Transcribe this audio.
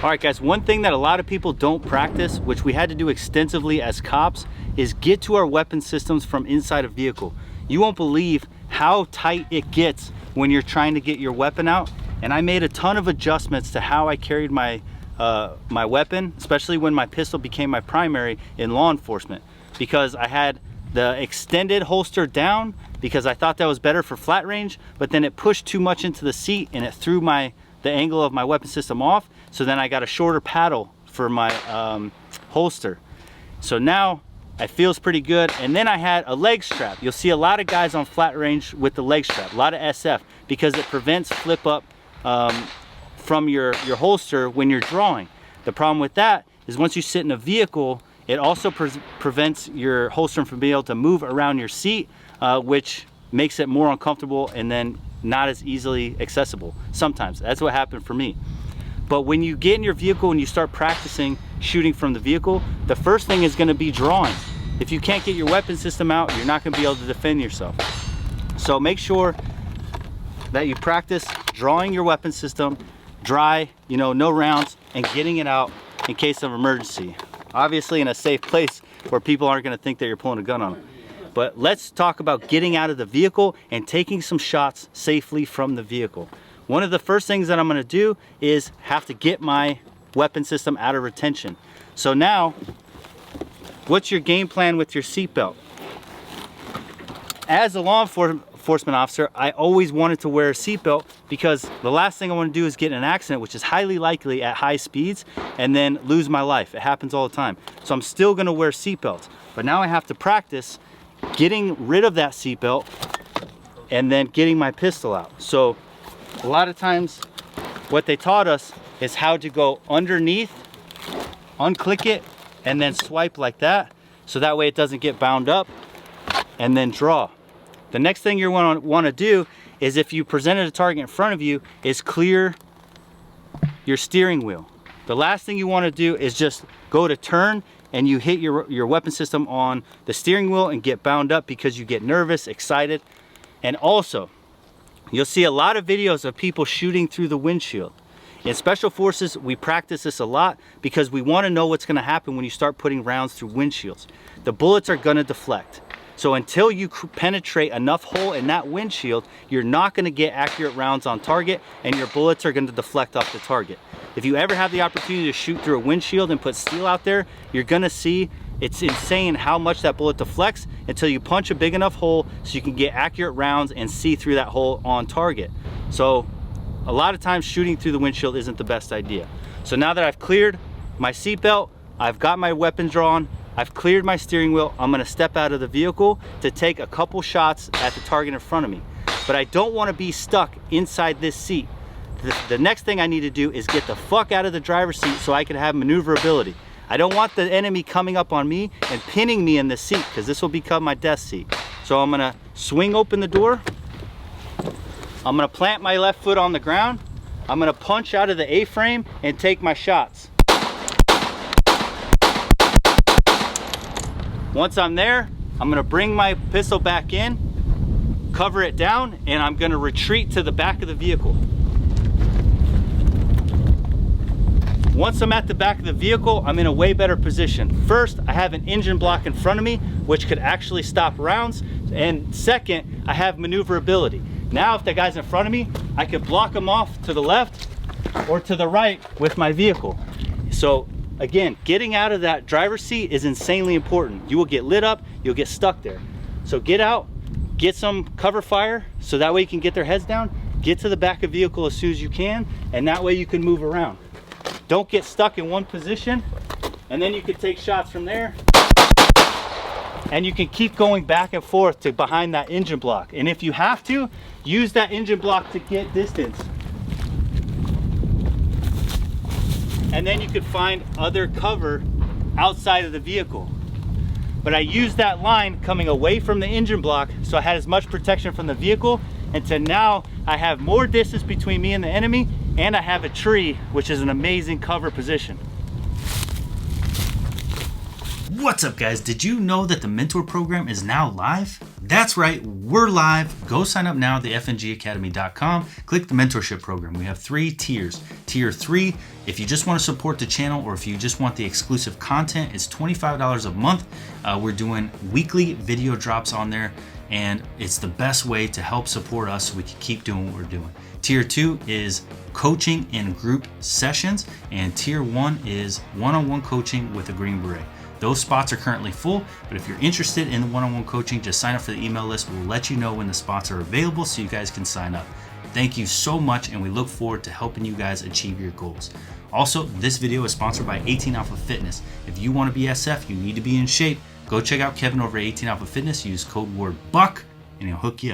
All right, guys, one thing that a lot of people don't practice, which we had to do extensively as cops, is get to our weapon systems from inside a vehicle. You won't believe how tight it gets when you're trying to get your weapon out. And I made a ton of adjustments to how I carried my my weapon, especially when my pistol became my primary in law enforcement, because I had the extended holster down because I thought that was better for flat range, but then it pushed too much into the seat and it threw the angle of my weapon system off. So then I got a shorter paddle for my holster. So now it feels pretty good. And then I had a leg strap. You'll see a lot of guys on flat range with the leg strap, a lot of SF, because it prevents flip up from your holster when you're drawing. The problem with that is once you sit in a vehicle, it also prevents your holster from being able to move around your seat, which makes it more uncomfortable and then not as easily accessible. Sometimes that's what happened for me. But when you get in your vehicle and you start practicing shooting from the vehicle, the first thing is going to be drawing. If you can't get your weapon system out, you're not going to be able to defend yourself. So make sure that you practice drawing your weapon system dry, no rounds, and getting it out in case of emergency. Obviously in a safe place where people aren't going to think that you're pulling a gun on them. But let's talk about getting out of the vehicle and taking some shots safely from the vehicle. One of the first things that I'm going to do is have to get my weapon system out of retention. So now, what's your game plan with your seatbelt? As a law enforcement officer, I always wanted to wear a seatbelt because the last thing I want to do is get in an accident, which is highly likely at high speeds, and then lose my life. It happens all the time. So I'm still going to wear seatbelts. But now I have to practice getting rid of that seatbelt and then getting my pistol out. So a lot of times what they taught us is how to go underneath, unclick it, and then swipe like that. So that way it doesn't get bound up, and then draw. The next thing you're going to want to do is, if you presented a target in front of you, is clear your steering wheel. The last thing you want to do is just go to turn and you hit your weapon system on the steering wheel and get bound up because you get nervous, excited. And also, you'll see a lot of videos of people shooting through the windshield. In Special Forces, we practice this a lot because we want to know what's going to happen when you start putting rounds through windshields. The bullets are going to deflect. So until you penetrate enough hole in that windshield, you're not going to get accurate rounds on target, and your bullets are going to deflect off the target. If you ever have the opportunity to shoot through a windshield and put steel out there, you're going to see it's insane how much that bullet deflects until you punch a big enough hole so you can get accurate rounds and see through that hole on target. So a lot of times shooting through the windshield isn't the best idea. So now that I've cleared my seatbelt, I've got my weapon drawn, I've cleared my steering wheel, I'm going to step out of the vehicle to take a couple shots at the target in front of me. But I don't want to be stuck inside this seat. The next thing I need to do is get the fuck out of the driver's seat so I can have maneuverability. I don't want the enemy coming up on me and pinning me in the seat, because this will become my death seat. So I'm going to swing open the door. I'm going to plant my left foot on the ground. I'm going to punch out of the A-frame and take my shots. Once I'm there, I'm going to bring my pistol back in, cover it down, and I'm going to retreat to the back of the vehicle. Once I'm at the back of the vehicle, I'm in a way better position. First, I have an engine block in front of me, which could actually stop rounds. And second, I have maneuverability. Now, if the guy's in front of me, I could block him off to the left or to the right with my vehicle. So again, getting out of that driver's seat is insanely important. You will get lit up, you'll get stuck there. So get out, get some cover fire, so that way you can get their heads down, get to the back of the vehicle as soon as you can, and that way you can move around. Don't get stuck in one position, and then you can take shots from there, and you can keep going back and forth to behind that engine block. And if you have to, use that engine block to get distance. And then you could find other cover outside of the vehicle. But I used that line coming away from the engine block so I had as much protection from the vehicle, and so now I have more distance between me and the enemy, and I have a tree, which is an amazing cover position. What's up, guys? Did you know that the mentor program is now live? That's right, we're live. Go sign up now at the FNGacademy.com. Click the mentorship program. We have 3 tiers. Tier 3, if you just want to support the channel or if you just want the exclusive content, it's $25 a month. We're doing weekly video drops on there, and it's the best way to help support us so we can keep doing what we're doing. Tier 2 is coaching in group sessions, and Tier 1 is one-on-one coaching with a Green Beret. Those spots are currently full, but if you're interested in the one-on-one coaching, just sign up for the email list. We'll let you know when the spots are available so you guys can sign up. Thank you so much, and we look forward to helping you guys achieve your goals. Also, this video is sponsored by 18 Alpha Fitness. If you want to be SF, you need to be in shape. Go check out Kevin over at 18 Alpha Fitness. Use code word BUCK, and he'll hook you up.